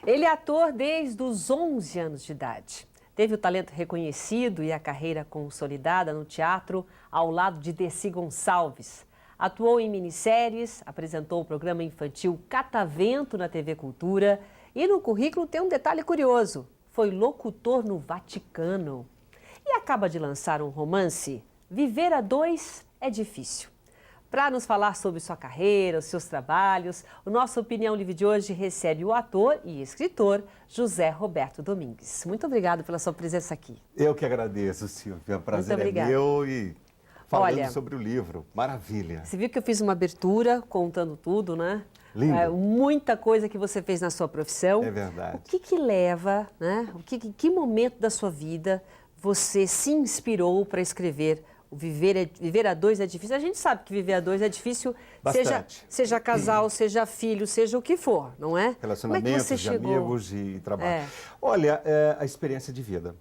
Ele é ator desde os 11 anos de idade. Teve o talento reconhecido e a carreira consolidada no teatro ao lado de Dercy Gonçalves. Atuou em minisséries, apresentou o programa infantil Catavento na TV Cultura e no currículo tem um detalhe curioso: foi locutor no Vaticano. E acaba de lançar um romance, Viver a Dois é Difícil. Para nos falar sobre sua carreira, os seus trabalhos, o nosso Opinião Livre de hoje recebe o ator e escritor José Roberto Domingues. Muito obrigado pela sua presença aqui. Eu que agradeço, Silvia. O prazer é meu e falando sobre o livro. Maravilha. Você viu que eu fiz uma abertura contando tudo, né? Lindo. Muita coisa que você fez na sua profissão. É verdade. O que leva, né? Que momento da sua vida você se inspirou para escrever Viver a Dois é Difícil? A gente sabe que viver a dois é difícil, seja casal, seja filho, seja o que for, não é? Relacionamentos, de amigos e trabalho. Olha, a experiência de vida.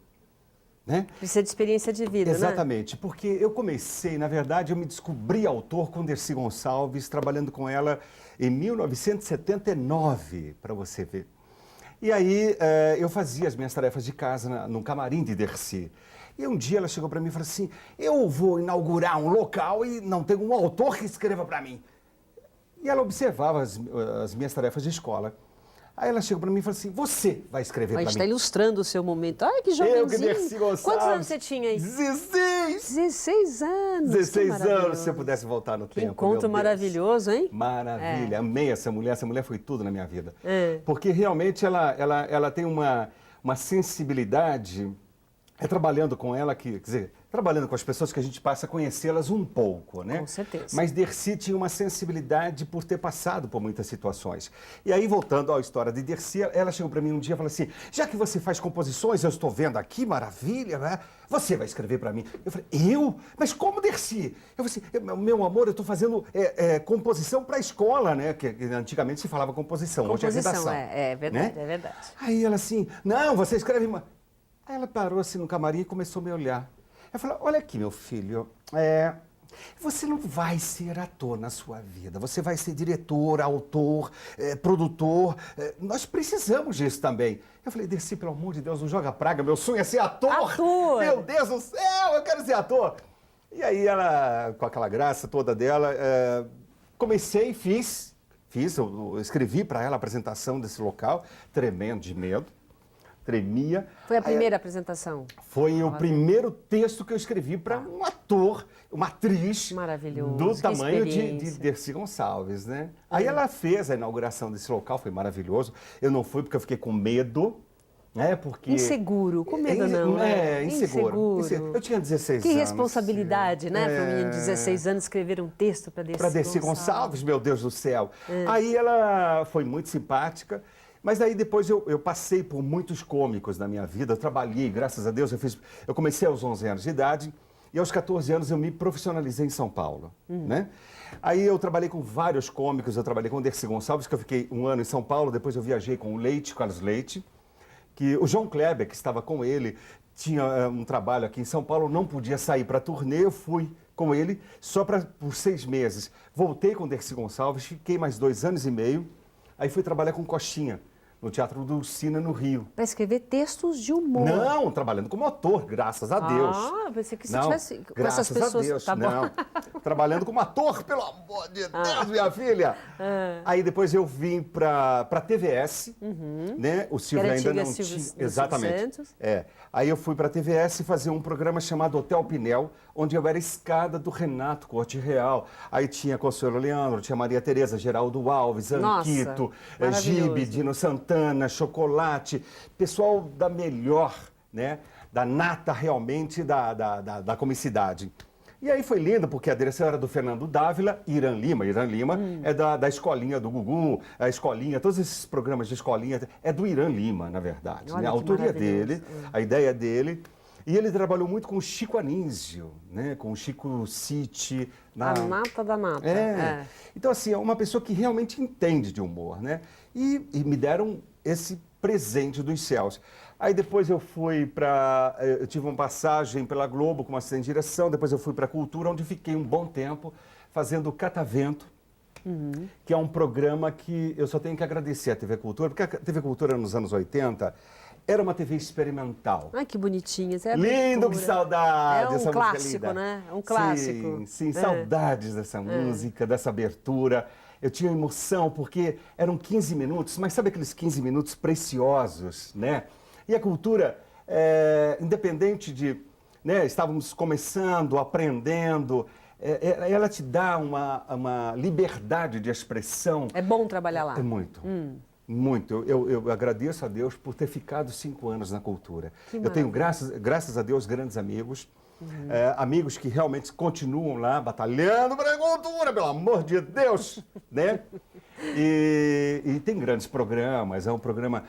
Né? Precisa de experiência de vida, Exatamente, né? Porque eu comecei, na verdade, eu me descobri autor com Dercy Gonçalves, trabalhando com ela em 1979, para você ver. E aí eu fazia as minhas tarefas de casa no camarim de Dercy. E um dia ela chegou para mim e falou assim: eu vou inaugurar um local e não tem um autor que escreva para mim. E ela observava as minhas tarefas de escola. Aí ela chegou para mim e falou assim: você vai escrever para mim. A gente está ilustrando o seu momento. Ai, que jovenzinho. Eu que Dercy Gonçalves. Quantos anos você tinha aí? 16! 16 anos. 16 anos, se eu pudesse voltar no tempo. Encontro maravilhoso, hein? Maravilha. Amei essa mulher foi tudo na minha vida. Porque realmente ela tem uma sensibilidade. Trabalhando com ela, quer dizer, trabalhando com as pessoas que a gente passa a conhecê-las um pouco, né? Com certeza. Mas Dercy tinha uma sensibilidade por ter passado por muitas situações. E aí, voltando à história de Dercy, ela chegou para mim um dia e falou assim: já que você faz composições, eu estou vendo aqui, maravilha, né? Você vai escrever para mim. Eu falei: eu? Mas como, Dercy? Eu falei assim: meu amor, eu estou fazendo composição para a escola, né? Que antigamente se falava composição, hoje é redação. É verdade, né? É verdade. Aí ela assim: não, você escreve... Aí ela parou assim no camarim e começou a me olhar. Eu falei: olha aqui, meu filho, você não vai ser ator na sua vida. Você vai ser diretor, autor, produtor. Nós precisamos disso também. Eu falei: Dercy, pelo amor de Deus, não joga praga. Meu sonho é ser ator. Ator! Meu Deus do céu, eu quero ser ator. E aí ela, com aquela graça toda dela, comecei, fiz. Eu escrevi para ela a apresentação desse local, tremendo de medo. Tremia. Foi a primeira apresentação? Foi o primeiro texto que eu escrevi para um ator, uma atriz do tamanho de Dercy Gonçalves, né? Aí ela fez a inauguração desse local, foi maravilhoso. Eu não fui porque eu fiquei com medo, né? Porque... Inseguro, com medo não. Inseguro. Eu tinha 16 anos. Que responsabilidade, né? Para um menino de 16 anos escrever um texto para Dercy Gonçalves. Para Dercy Gonçalves, meu Deus do céu. Aí ela foi muito simpática. Mas aí depois eu passei por muitos cômicos na minha vida, eu trabalhei, graças a Deus, eu comecei aos 11 anos de idade e aos 14 anos eu me profissionalizei em São Paulo, né? Aí eu trabalhei com vários cômicos, eu trabalhei com o Dercy Gonçalves, que eu fiquei um ano em São Paulo, depois eu viajei com o Carlos Leite, que o João Kleber, que estava com ele, tinha um trabalho aqui em São Paulo, não podia sair para turnê, eu fui com ele só por 6 meses. Voltei com o Dercy Gonçalves, fiquei mais 2 anos e meio, aí fui trabalhar com Coxinha, no Teatro Dulcina, no Rio. Para escrever textos de humor. Não, trabalhando como ator, graças a Deus. Ah, pensei que você não, tivesse com graças essas pessoas. A Deus, tá bom. não. Trabalhando como ator, pelo amor de Deus, minha filha. Aí depois eu vim para a TVS, né? O Silvio ainda não tinha. Exatamente. Aí eu fui para a TVS fazer um programa chamado Hotel Pinel, onde eu era escada do Renato Corte Real. Aí tinha Consuelo Leandro, tinha Maria Tereza, Geraldo Alves, Anquito, Gibe, Dino Santana, Chocolate, pessoal da melhor, né? Da nata realmente da comicidade. E aí foi lindo, porque a direção era do Fernando Dávila, Irã Lima é da escolinha do Gugu, a escolinha, todos esses programas de escolinha, é do Irã Lima, na verdade. Né? A autoria dele, a ideia dele. E ele trabalhou muito com o Chico Anísio, né? Com o Chico City. A nata da nata. Então, assim, é uma pessoa que realmente entende de humor, né? E me deram esse presente dos céus. Aí depois eu eu tive uma passagem pela Globo como assistente de direção, depois eu fui para a Cultura, onde fiquei um bom tempo fazendo o Catavento, que é um programa que eu só tenho que agradecer à TV Cultura, porque a TV Cultura nos anos 80 era uma TV experimental. Ai, que bonitinha. Essa é a Lindo, que saudade! É um clássico, né? É um clássico. Sim, saudades dessa música, dessa abertura. Eu tinha emoção, porque eram 15 minutos, mas sabe aqueles 15 minutos preciosos, né? E a Cultura, independente de... né, estávamos começando, aprendendo, ela te dá uma liberdade de expressão. É bom trabalhar lá? É muito. Muito. Eu agradeço a Deus por ter ficado 5 anos na Cultura. Eu tenho, graças a Deus, grandes amigos. Amigos que realmente continuam lá batalhando para a Cultura, pelo amor de Deus, né? E tem grandes programas, é um programa...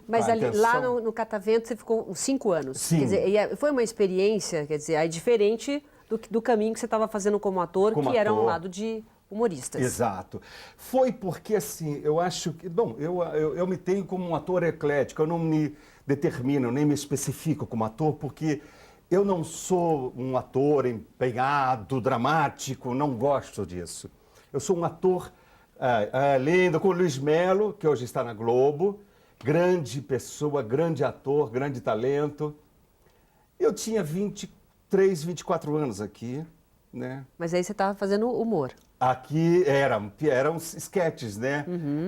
Mas ali, lá no Catavento você ficou 5 anos. Sim. Quer dizer, foi uma experiência, quer dizer, aí diferente do caminho que você estava fazendo como ator, era um lado de humoristas. Exato. Foi porque, assim, eu acho que... Bom, eu me tenho como um ator eclético, eu não me determino, nem me especifico como ator, porque eu não sou um ator empenhado, dramático, não gosto disso. Eu sou um ator lindo, com o Luiz Melo, que hoje está na Globo, grande pessoa, grande ator, grande talento. Eu tinha 23, 24 anos aqui, né? Mas aí você estava fazendo humor. Aqui eram sketches, né?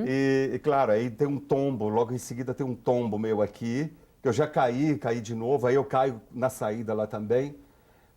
E, claro, aí tem um tombo, logo em seguida tem um tombo meu aqui, que eu já caí de novo, aí eu caio na saída lá também.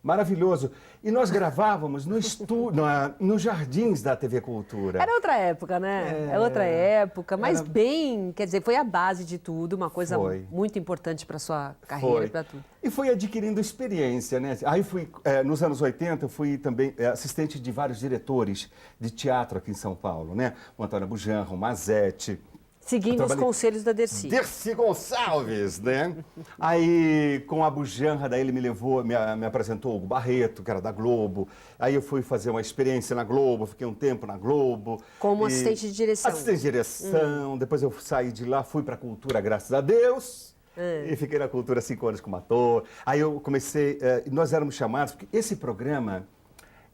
Maravilhoso. E nós gravávamos no estúdio, nos jardins da TV Cultura. Era outra época, né? É outra época, mas bem, quer dizer, foi a base de tudo, uma coisa muito importante para sua carreira e para tudo. E fui adquirindo experiência, né? Aí fui, nos anos 80, eu fui também assistente de vários diretores de teatro aqui em São Paulo, né? O Antônio Bujanra, o Mazete. Seguindo os conselhos da Dercy. Dercy Gonçalves, né? Aí, com a Bujanra, daí ele me apresentou o Hugo Barreto, que era da Globo. Aí eu fui fazer uma experiência na Globo, fiquei um tempo na Globo. Como assistente de direção. Assistente de direção. Depois eu saí de lá, fui para a Cultura, graças a Deus. E fiquei na Cultura 5 anos como ator. Aí eu comecei, nós éramos chamados, porque esse programa...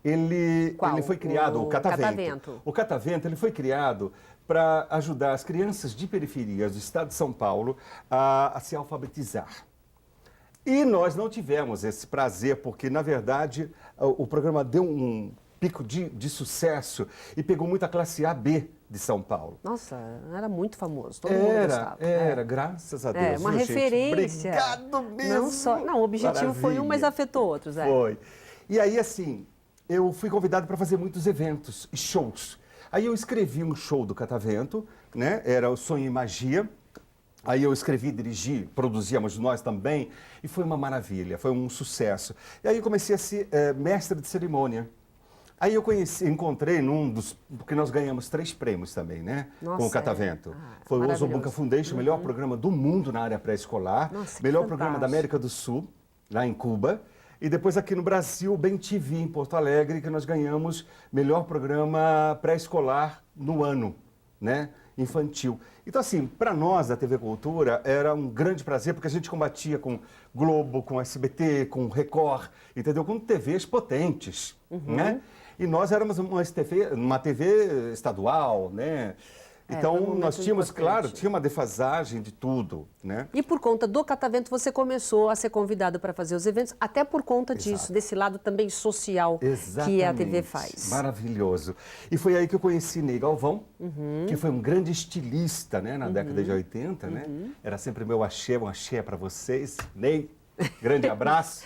Ele foi criado, o Catavento. O Catavento, ele foi criado para ajudar as crianças de periferias do estado de São Paulo a se alfabetizar. E nós não tivemos esse prazer, porque, na verdade, o programa deu um pico de sucesso e pegou muita classe A, B de São Paulo. Nossa, era muito famoso, todo mundo gostava. Graças a Deus. Uma referência. Gente, obrigado mesmo. Não, o objetivo foi um, mas afetou outros. Foi. E aí, assim... eu fui convidado para fazer muitos eventos e shows. Aí eu escrevi um show do Catavento, né? Era o Sonho e Magia. Aí eu escrevi, dirigi, produzíamos nós também. E foi uma maravilha, foi um sucesso. E aí eu comecei a ser mestre de cerimônia. Aí eu encontrei porque nós ganhamos 3 prêmios também, né? Nossa, com o Catavento. Foi o Oswald Foundation, melhor programa do mundo na área pré-escolar. Melhor programa da América do Sul, lá em Cuba. E depois aqui no Brasil, o Bem TV, em Porto Alegre, que nós ganhamos melhor programa pré-escolar no ano, né? Infantil. Então, assim, para nós da TV Cultura, era um grande prazer, porque a gente combatia com Globo, com SBT, com Record, entendeu? Com TVs potentes, né? E nós éramos uma TV estadual, né? Então, nós tínhamos, claro, tinha uma defasagem de tudo, né? E por conta do Catavento, você começou a ser convidado para fazer os eventos, até por conta disso, desse lado também social que a TV faz. Maravilhoso. E foi aí que eu conheci Ney Galvão, que foi um grande estilista, né, na década de 80, né? Era sempre meu axé, um axé para vocês. Ney, grande abraço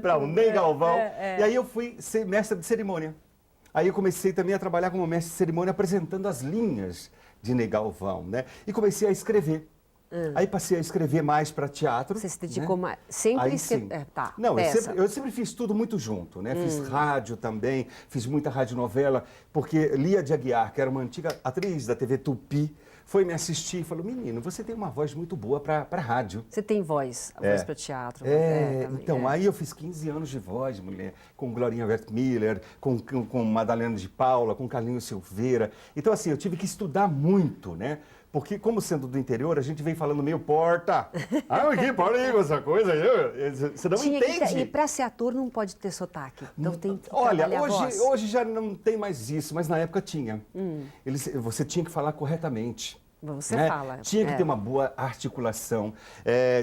para o Ney Galvão. E aí eu fui ser mestre de cerimônia. Aí eu comecei também a trabalhar como mestre de cerimônia, apresentando as linhas de Ney Galvão, né? E comecei a escrever. Aí passei a escrever mais para teatro. Você se dedicou mais? Sempre aí, sim. Não, eu sempre fiz tudo muito junto, né? Fiz rádio também, fiz muita radionovela, porque Lia de Aguiar, que era uma antiga atriz da TV Tupi, foi me assistir e falou: menino, você tem uma voz muito boa para rádio. Você tem voz, voz para teatro. Então, aí eu fiz 15 anos de voz, mulher, com Glorinha Wertmiller, com Madalena de Paula, com Carlinhos Silveira. Então, assim, eu tive que estudar muito, né? Porque, como sendo do interior, a gente vem falando meio porta. Ah, que porta aí com essa coisa aí. Você não entende. E para ser ator não pode ter sotaque. Então tem que Olha, trabalhar a voz. hoje já não tem mais isso, mas na época tinha. Você tinha que falar corretamente. Você né? fala. Tinha que ter uma boa articulação,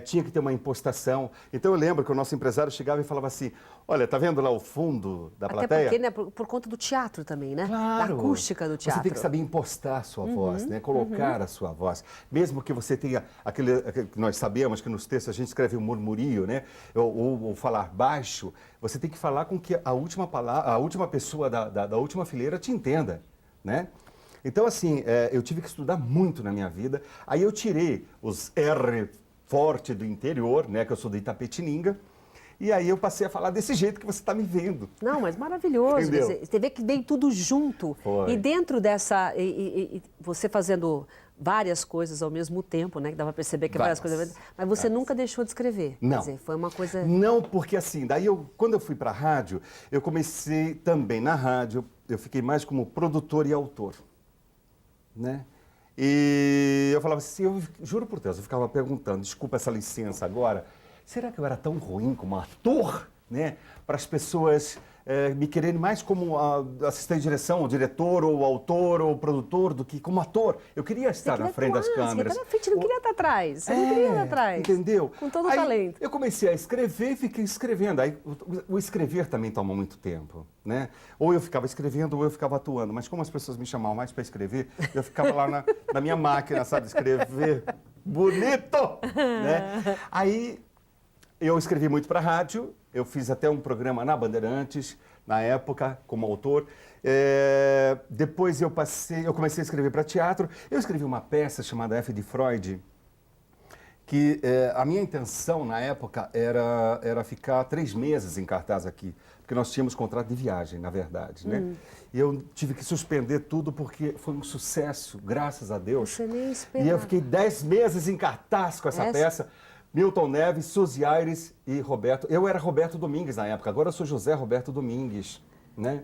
tinha que ter uma impostação. Então eu lembro que o nosso empresário chegava e falava assim, olha, tá vendo lá o fundo da plateia? Até porque, né, por conta do teatro também, né? Claro. Da acústica do teatro. Você tem que saber impostar a sua voz, né? Colocar a sua voz. Mesmo que você tenha aquele que nós sabemos que nos textos a gente escreve um murmurio, né? Ou falar baixo, você tem que falar com que a última palavra, a última pessoa da última fileira te entenda, né? Então, assim, eu tive que estudar muito na minha vida. Aí eu tirei os R forte do interior, né? Que eu sou de Itapetininga. E aí eu passei a falar desse jeito que você está me vendo. Não, mas maravilhoso. Você vê que vem tudo junto. Foi. E dentro dessa... você fazendo várias coisas ao mesmo tempo, né? Que dava para perceber que várias coisas... Mas você nunca deixou de escrever. Não. Quer dizer, foi uma coisa... Não, porque assim, daí quando eu fui para a rádio, eu comecei também na rádio, eu fiquei mais como produtor e autor. Né? E eu falava assim, eu juro por Deus, eu ficava perguntando, desculpa essa licença agora, será que eu era tão ruim como ator, né? Para as pessoas me quererem mais como assistente de direção, ou diretor, ou autor, ou produtor, do que como ator. Eu queria estar na frente das câmeras. Você queria estar na frente, não queria estar atrás. Você não queria estar atrás. Entendeu? Com todo o aí, talento. Eu comecei a escrever e fiquei escrevendo. Aí o escrever também toma muito tempo, né? Ou eu ficava escrevendo ou eu ficava atuando. Mas como as pessoas me chamavam mais para escrever, eu ficava lá na minha máquina, sabe? Escrever bonito, né? Aí eu escrevi muito para a rádio. Eu fiz até um programa na Bandeirantes, na época, como autor. Depois eu comecei a escrever para teatro. Eu escrevi uma peça chamada F de Freud, que a minha intenção na época era ficar 3 meses em cartaz aqui, porque nós tínhamos contrato de viagem, na verdade, né? E eu tive que suspender tudo porque foi um sucesso, graças a Deus. Você nem esperava. E eu fiquei 10 meses em cartaz com essa peça. Milton Neves, Suzy Aires e Roberto. Eu era Roberto Domingues na época, agora eu sou José Roberto Domingues, né?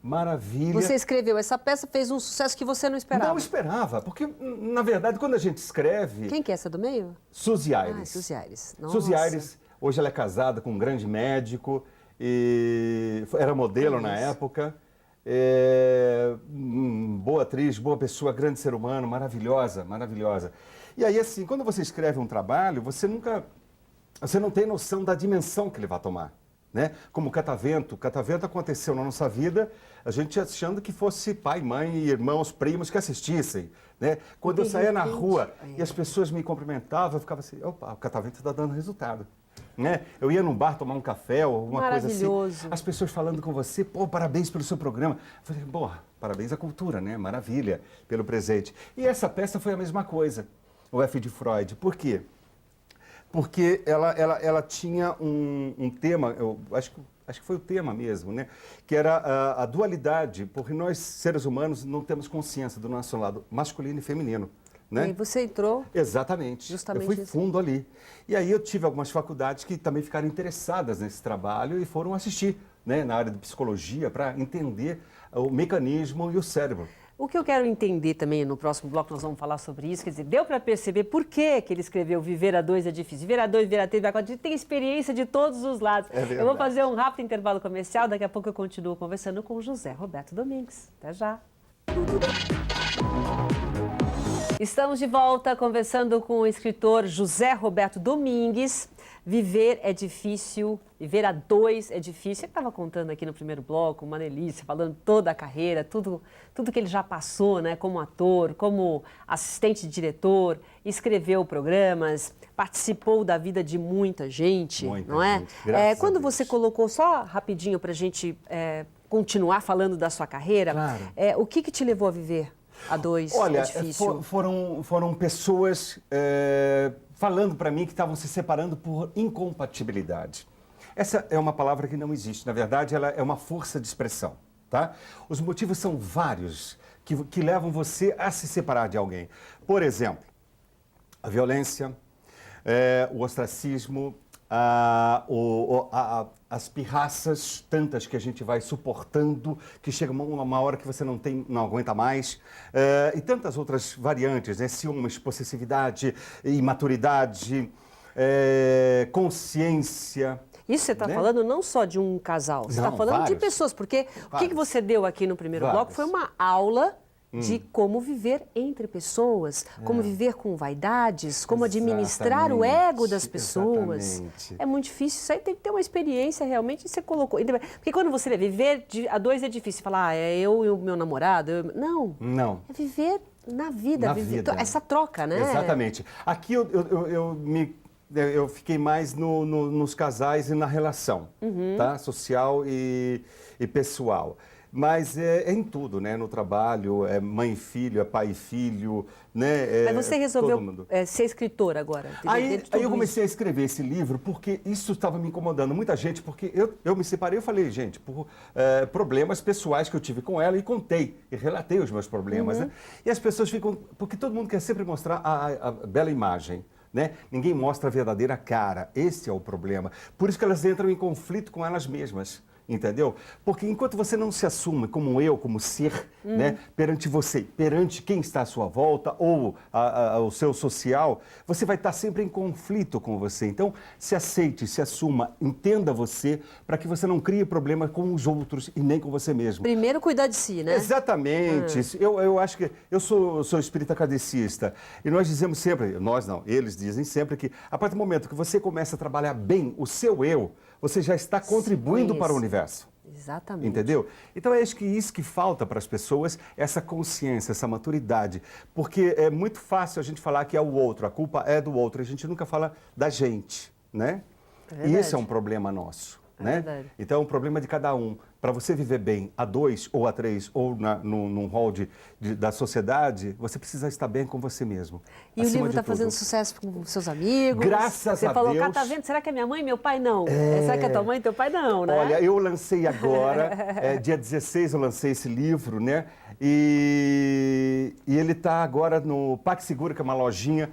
Maravilha. Você escreveu essa peça, fez um sucesso que você não esperava. Não esperava, porque, na verdade, quando a gente escreve... Quem que é essa do meio? Suzy Aires. Suzy Aires. Suzy Aires, hoje ela é casada com um grande médico, e era modelo na época. Boa atriz, boa pessoa, grande ser humano, maravilhosa, maravilhosa. E aí, assim, quando você escreve um trabalho, você não tem noção da dimensão que ele vai tomar, né? Como o Catavento. O Catavento aconteceu na nossa vida, a gente achando que fosse pai, mãe, irmãos, primos que assistissem, né? Quando eu saía na rua e as pessoas me cumprimentavam, eu ficava assim, opa, o Catavento está dando resultado. Né? Eu ia num bar tomar um café ou alguma coisa assim, as pessoas falando com você, pô, parabéns pelo seu programa. Eu falei, pô, parabéns à cultura, né? Maravilha pelo presente. E essa peça foi a mesma coisa, o F de Freud. Por quê? Porque ela tinha um tema, eu acho que foi o tema mesmo, né? Que era a dualidade, porque nós, seres humanos, não temos consciência do nosso lado masculino e feminino. Né? E você entrou? Exatamente. Justamente eu fui fundo ali. E aí eu tive algumas faculdades que também ficaram interessadas nesse trabalho e foram assistir, né, na área de psicologia para entender o mecanismo e o cérebro. O que eu quero entender também, no próximo bloco nós vamos falar sobre isso, quer dizer, deu para perceber por que ele escreveu Viver a Dois é difícil. Viver a dois, viver a três, viver a quatro, a gente tem experiência de todos os lados. É verdade. Eu vou fazer um rápido intervalo comercial, daqui a pouco eu continuo conversando com o José Roberto Domingues. Até já. Estamos de volta conversando com o escritor José Roberto Domingues. Viver é difícil, viver a dois é difícil. Ele estava contando aqui no primeiro bloco, uma delícia, falando toda a carreira, tudo que ele já passou, né, como ator, como assistente de diretor, escreveu programas, participou da vida de muita gente, não é? Quando você colocou, só rapidinho para a gente continuar falando da sua carreira, claro. O que te levou a viver a dois? Olha, é difícil? Foram pessoas falando para mim que estavam se separando por incompatibilidade. Essa é uma palavra que não existe. Na verdade, ela é uma força de expressão, tá? Os motivos são vários que levam você a se separar de alguém. Por exemplo, a violência, o ostracismo, as pirraças tantas que a gente vai suportando, que chega uma hora que você não aguenta mais, e tantas outras variantes, né? Ciúmes, possessividade, imaturidade, consciência. Isso você está falando não só de um casal, você está falando de pessoas, porque o que você deu aqui no primeiro bloco foi uma aula de como viver entre pessoas, como viver com vaidades, como administrar o ego das pessoas. Exatamente. É muito difícil, isso aí tem que ter uma experiência realmente, e você colocou. Porque quando você vê, viver a dois é difícil, falar, é eu e o meu namorado. Não. É viver na vida, essa troca, né? Exatamente. Aqui eu fiquei mais nos casais e na relação, tá? Social e pessoal. Mas é em tudo, né? No trabalho, é mãe e filho, é pai e filho, né? Mas você resolveu ser escritor agora? Aí eu comecei a escrever esse livro porque isso estava me incomodando. Muita gente, porque eu me separei, eu falei, gente, por problemas pessoais que eu tive com ela e contei, e relatei os meus problemas, né? E as pessoas ficam... Porque todo mundo quer sempre mostrar a bela imagem, né? Ninguém mostra a verdadeira cara. Esse é o problema. Por isso que elas entram em conflito com elas mesmas. Entendeu? Porque enquanto você não se assume como eu, como ser, né, perante você, perante quem está à sua volta ou o seu social, você vai estar sempre em conflito com você. Então, se aceite, se assuma, entenda você, para que você não crie problema com os outros e nem com você mesmo. Primeiro, cuidar de si, né? Exatamente. Eu acho que... Eu sou espírita kardecista e nós dizemos sempre, nós não, eles dizem sempre que a partir do momento que você começa a trabalhar bem o seu eu, você já está contribuindo para o universo. Exatamente. Entendeu? Então é isso que falta para as pessoas, essa consciência, essa maturidade. Porque é muito fácil a gente falar que é o outro, a culpa é do outro, a gente nunca fala da gente, né? E esse é um problema nosso, né? Verdade. Então é um problema de cada um. Para você viver bem a dois ou a três ou num rol da sociedade, você precisa estar bem com você mesmo. E o livro está fazendo sucesso com seus amigos? Graças a Deus. Você falou, cá, tá vendo? Será que é minha mãe e meu pai? Não. Será que é tua mãe e teu pai? Não, né? Olha, eu lancei agora, dia 16 eu lancei esse livro, né? E ele está agora no PagSeguro, que é uma lojinha.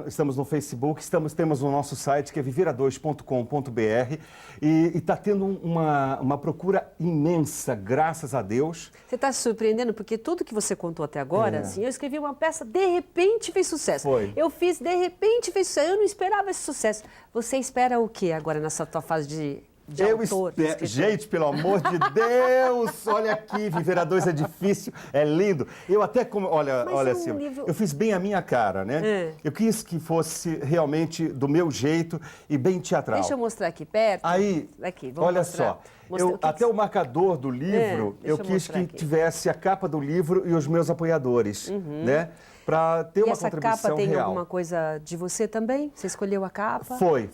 Estamos no Facebook, temos o nosso site que é vivera2.com.br e está tendo uma procura imensa, graças a Deus. Você está se surpreendendo porque tudo que você contou até agora, assim, eu escrevi uma peça, de repente fez sucesso. Foi. Eu fiz, de repente fez sucesso. Eu não esperava esse sucesso. Você espera o quê agora nessa tua fase de autor? Gente, pelo amor de Deus, olha aqui, Vivera 2 é difícil, é lindo. Eu até, olha assim, eu fiz bem a minha cara, né? Eu quis que fosse realmente do meu jeito e bem teatral. Deixa eu mostrar aqui perto. Aí, aqui, olha só, até o marcador do livro, eu quis que tivesse a capa do livro e os meus apoiadores, né? Para ter uma contribuição real. Essa capa tem alguma coisa de você também? Você escolheu a capa? Foi.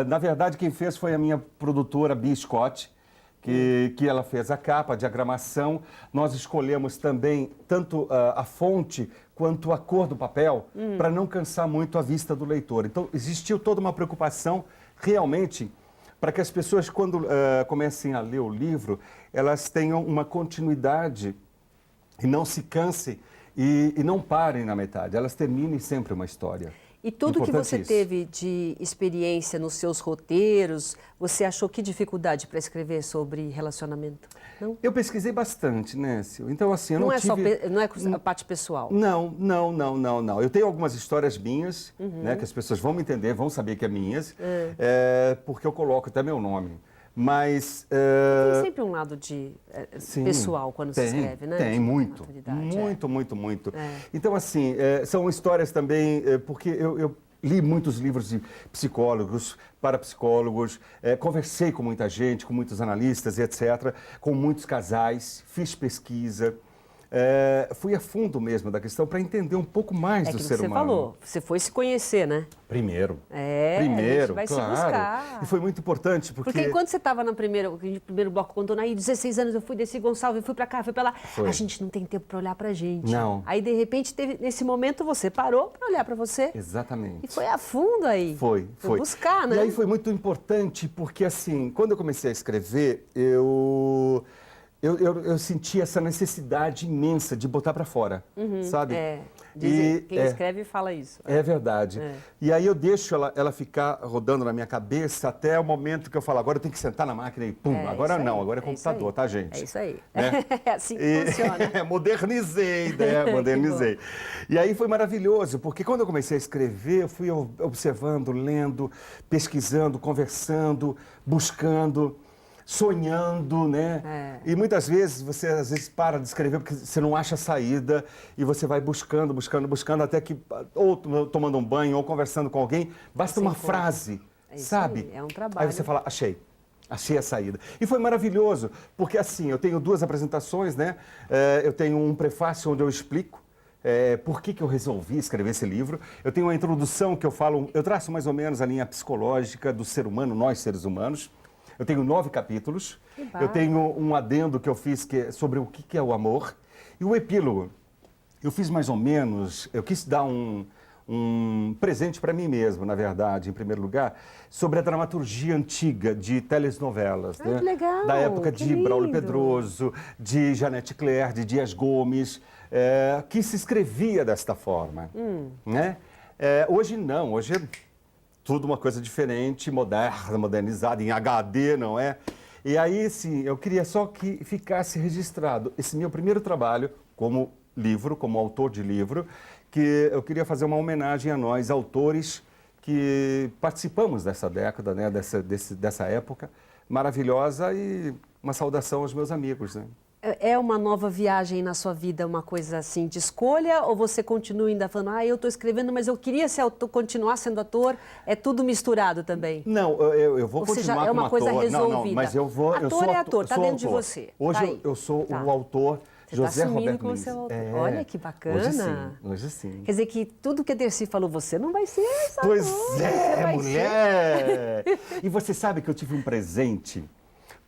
Na verdade, quem fez foi a minha produtora, Bia Scott, que ela fez a capa, a diagramação. Nós escolhemos também tanto a fonte quanto a cor do papel, para não cansar muito a vista do leitor. Então, existiu toda uma preocupação, realmente, para que as pessoas, quando comecem a ler o livro, elas tenham uma continuidade e não se cansem. E não parem na metade, elas terminem sempre uma história. E tudo que você teve de experiência nos seus roteiros, você achou que dificuldade para escrever sobre relacionamento? Não? Eu pesquisei bastante, né, Sil? Então, assim, eu não tive... Não é a parte pessoal? Não. Eu tenho algumas histórias minhas, né, que as pessoas vão me entender, vão saber que é minhas, porque eu coloco até meu nome. Mas... Tem sempre um lado pessoal quando se escreve, né? Tem, muito. Então, assim, são histórias também, porque eu li muitos livros de psicólogos, parapsicólogos, conversei com muita gente, com muitos analistas e etc., com muitos casais, fiz pesquisa. Fui a fundo mesmo da questão para entender um pouco mais do ser humano. Você falou, você foi se conhecer, né? Primeiro, a gente vai claro. Se buscar. E foi muito importante porque... Porque enquanto você estava no primeiro bloco, quando aí 16 anos eu fui desse Gonçalves, fui para cá, fui para lá, a gente não tem tempo para olhar para a gente. Não. Aí de repente nesse momento você parou para olhar para você. Exatamente. E foi a fundo aí. Foi buscar, né? E aí foi muito importante porque assim, quando eu comecei a escrever, eu eu senti essa necessidade imensa de botar para fora, sabe? Quem escreve fala isso. É verdade. E aí eu deixo ela ficar rodando na minha cabeça até o momento que eu falo, agora eu tenho que sentar na máquina e pum, agora não, agora é computador, tá, gente? É isso aí. Né? É assim que funciona. Modernizei, né? Modernizei. E aí foi maravilhoso, porque quando eu comecei a escrever, eu fui observando, lendo, pesquisando, conversando, buscando, sonhando, né? E muitas vezes você às vezes para de escrever porque você não acha saída e você vai buscando, buscando, buscando até que ou tomando um banho ou conversando com alguém, basta uma frase, sabe? Aí, é um trabalho. Aí você fala, achei a saída. E foi maravilhoso, porque assim, eu tenho 2 apresentações, né? Eu tenho um prefácio onde eu explico por que eu resolvi escrever esse livro. Eu tenho uma introdução que eu traço mais ou menos a linha psicológica do ser humano, nós seres humanos. Eu tenho 9 capítulos. Eu tenho um adendo que eu fiz sobre o que é o amor. E o epílogo, eu fiz mais ou menos, eu quis dar um presente para mim mesmo, na verdade, em primeiro lugar, sobre a dramaturgia antiga de telenovelas. Né? Que legal! Da época de Braulio Pedroso, de Janete Claire, de Dias Gomes, que se escrevia desta forma. Né? Hoje não, hoje é tudo uma coisa diferente, moderna, modernizada, em HD, não é? E aí, sim, eu queria só que ficasse registrado esse meu primeiro trabalho como livro, como autor de livro, que eu queria fazer uma homenagem a nós, autores que participamos dessa década, né, dessa época maravilhosa, e uma saudação aos meus amigos, né? É uma nova viagem na sua vida, uma coisa assim de escolha, ou você continua ainda falando, eu estou escrevendo, mas eu queria continuar sendo ator? É tudo misturado também? Não, eu vou continuar como ator. É uma coisa resolvida? Não, mas eu vou... Ator é ator, está dentro de você. Hoje eu sou o autor José Roberto Lins. Você está assumindo como seu autor. Olha que bacana. Hoje sim. Quer dizer que tudo que a Dercy falou, você não vai ser essa. Pois é, mulher! E você sabe que eu tive um presente...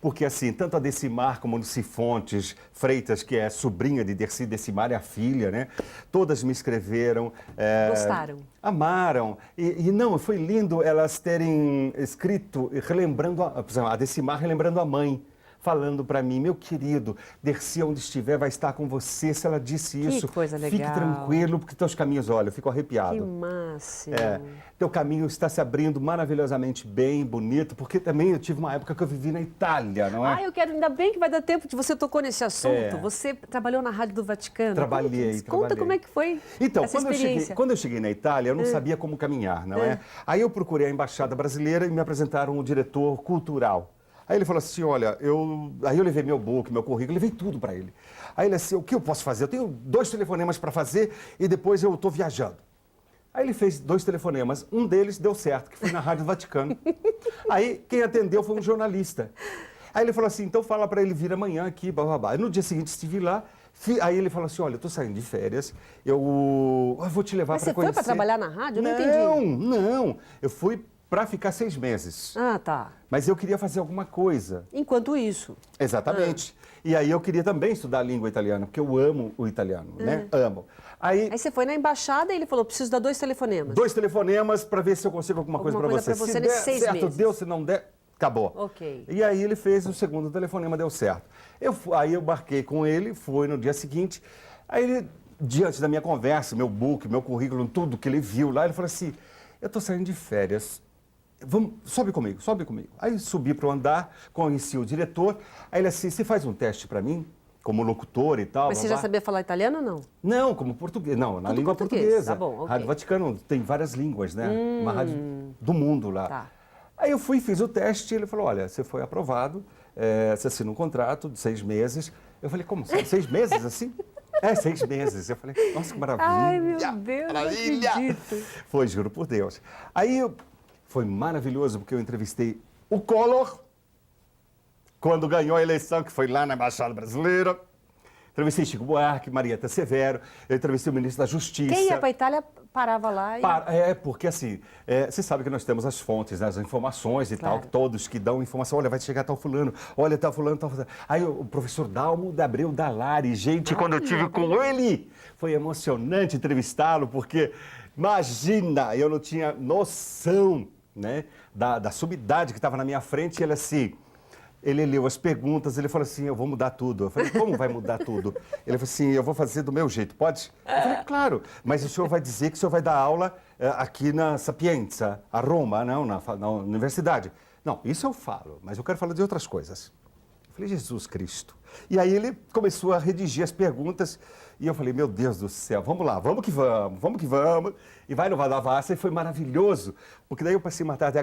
Porque, assim, tanto a Decimar como a Lucy Fontes Freitas, que é sobrinha de Dercy, Decimar é a filha, né? Todas me escreveram. Gostaram? Amaram. E não, foi lindo elas terem escrito, relembrando, por exemplo, a Decimar relembrando a mãe. Falando para mim, meu querido, Dercy, onde estiver, vai estar com você. Se ela disse isso, que coisa legal. Fique tranquilo, porque teus caminhos, olha, eu fico arrepiado. Que máximo. Teu caminho está se abrindo maravilhosamente bem, bonito, porque também eu tive uma época que eu vivi na Itália, não é? Eu quero, ainda bem que vai dar tempo de você tocou nesse assunto. Você trabalhou na Rádio do Vaticano. Trabalhei. Conta como é que foi essa experiência. Quando eu cheguei na Itália, eu não sabia como caminhar, não é? Aí eu procurei a Embaixada Brasileira e me apresentaram o diretor cultural. Aí ele falou assim, olha, aí eu levei meu book, meu currículo, levei tudo para ele. Aí ele assim, o que eu posso fazer? Eu tenho 2 telefonemas para fazer e depois eu estou viajando. Aí ele fez 2 telefonemas, um deles deu certo, que foi na Rádio Vaticano. Aí quem atendeu foi um jornalista. Aí ele falou assim, então fala para ele vir amanhã aqui, bababá. No dia seguinte estive lá, aí ele falou assim, olha, eu estou saindo de férias, eu vou te levar para conhecer. Mas você foi para trabalhar na rádio? Eu não entendi. Não, eu fui para ficar 6 meses. Tá. Mas eu queria fazer alguma coisa. Enquanto isso. Exatamente. E aí eu queria também estudar a língua italiana, porque eu amo o italiano, né? Amo. Aí você foi na embaixada e ele falou, preciso dar 2 telefonemas. 2 telefonemas para ver se eu consigo alguma coisa para você. Se der certo, meses. Deu, se não der, acabou. Ok. E aí ele fez o segundo telefonema, deu certo. Aí eu marquei com ele, foi no dia seguinte. Aí ele, diante da minha conversa, meu book, meu currículo, tudo que ele viu lá, ele falou assim, eu estou saindo de férias. Sobe comigo. Aí subi para o andar, conheci o diretor, aí ele assim, você faz um teste para mim, como locutor e tal. Mas você já sabia falar italiano ou não? Não, como português, não, na língua portuguesa. Tá bom, okay. Rádio Vaticano tem várias línguas, né? Uma rádio do mundo lá. Tá. Aí eu fiz o teste e ele falou, olha, você foi aprovado, você assina um contrato de 6 meses. Eu falei, como, 6 meses assim? 6 meses. Eu falei, nossa, que maravilha. Ai, meu Deus, maravilha. Não acredito. Foi, juro por Deus. Aí foi maravilhoso, porque eu entrevistei o Collor, quando ganhou a eleição, que foi lá na Embaixada Brasileira. Entrevistei Chico Buarque, Marieta Severo, eu entrevistei o ministro da Justiça. Quem ia para a Itália parava lá e... porque assim, você sabe que nós temos as fontes, né, as informações e tal, todos que dão informação, olha, vai chegar tal fulano, olha, tal fulano, tal fulano. Aí o professor Dalmo da Abreu Dalari, gente, quando eu tive com ele, foi emocionante entrevistá-lo, porque, imagina, eu não tinha noção, né, da sumidade que estava na minha frente, e ele assim... ele leu as perguntas, ele falou assim, eu vou mudar tudo. Eu falei, como vai mudar tudo? Ele falou assim, eu vou fazer do meu jeito, pode? Eu falei, claro, mas o senhor vai dizer que o senhor vai dar aula aqui na Sapienza, a Roma, não, na universidade. Não, isso eu falo, mas eu quero falar de outras coisas. Eu falei, Jesus Cristo. E aí ele começou a redigir as perguntas e eu falei, meu Deus do céu, vamos lá, vamos que vamos. E vai no Vadavassa e foi maravilhoso, porque daí eu passei uma tarde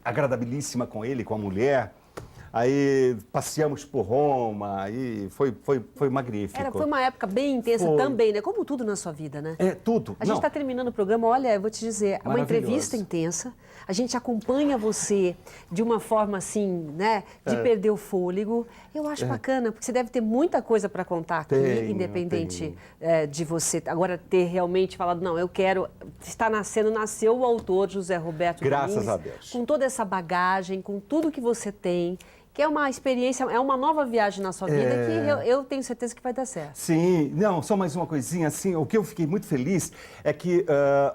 agradabilíssima com ele, com a mulher. Aí passeamos por Roma e foi magnífico. Foi uma época bem intensa também, né? Como tudo na sua vida, né? Tudo. A gente está terminando o programa, olha, eu vou te dizer, é uma entrevista intensa. A gente acompanha você de uma forma assim, né? De perder o fôlego. Eu acho bacana, porque você deve ter muita coisa para contar aqui, independente de você agora ter realmente falado, não, eu quero, nasceu o autor José Roberto Graças Domingues, a Deus. com toda essa bagagem, com tudo que você tem, que é uma experiência, é uma nova viagem na sua vida que eu tenho certeza que vai dar certo. Sim, não, só mais uma coisinha, assim, o que eu fiquei muito feliz é que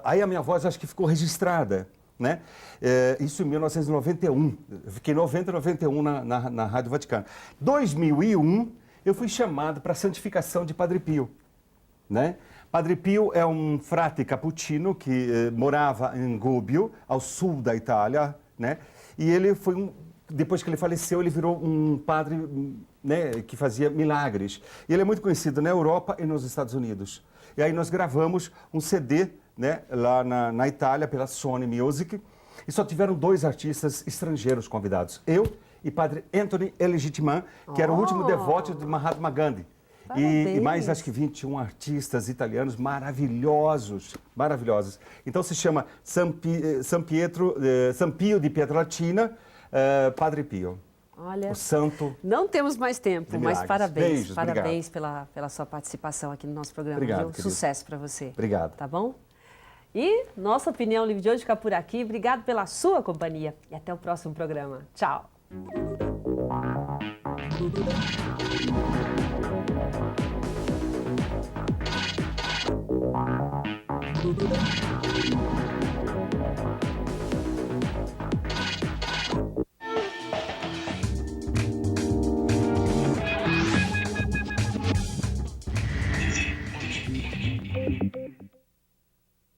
aí a minha voz acho que ficou registrada, né? Isso em 1991, eu fiquei 91 na Rádio Vaticano. 2001, eu fui chamado para a santificação de Padre Pio, né? Padre Pio é um frate cappuccino que morava em Gubbio, ao sul da Itália, né? E ele foi depois que ele faleceu, ele virou um padre, né, que fazia milagres. E ele é muito conhecido na Europa e nos Estados Unidos. E aí nós gravamos um CD, né, lá na Itália, pela Sony Music, e só tiveram 2 artistas estrangeiros convidados. Eu e Padre Anthony Elegitiman, que era o último devoto de Mahatma Gandhi. E mais, acho que 21 artistas italianos maravilhosos, maravilhosos. Então se chama San Pio di Pietrelcina, Padre Pio. Olha, o santo. Não temos mais tempo, mas parabéns. Beijos, parabéns pela sua participação aqui no nosso programa. Obrigado, viu? Sucesso para você. Obrigado. Tá bom? E nossa opinião livre de hoje fica por aqui. Obrigado pela sua companhia e até o próximo programa. Tchau.